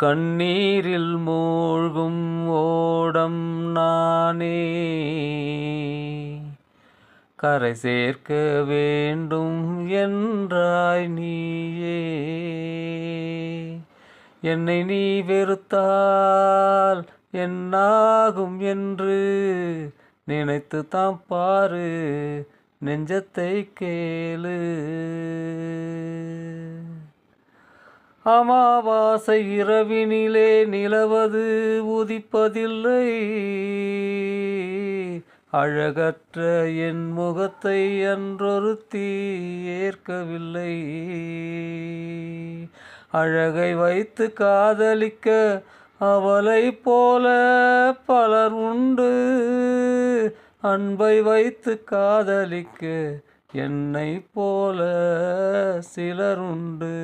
கண்ணீரில் மூழ்கும் ஓடம் நானே, கரை சேர்க்க வேண்டும் என்றாய் நீயே. என்னை நீ வெறுத்தால் என்னாகும் என்று நினைத்து தாம் பாரு, நெஞ்சத்தை கேளு. அமாவாசை இரவினிலே நிலவது உதிப்பதில்லை, அழகற்ற என் முகத்தை அன்றொருத்தி ஏற்கவில்லை. அழகை வைத்து காதலிக்க அவளை போல பலர் உண்டு, அன்பை வைத்து காதலிக்க என்னை போல சிலருண்டு.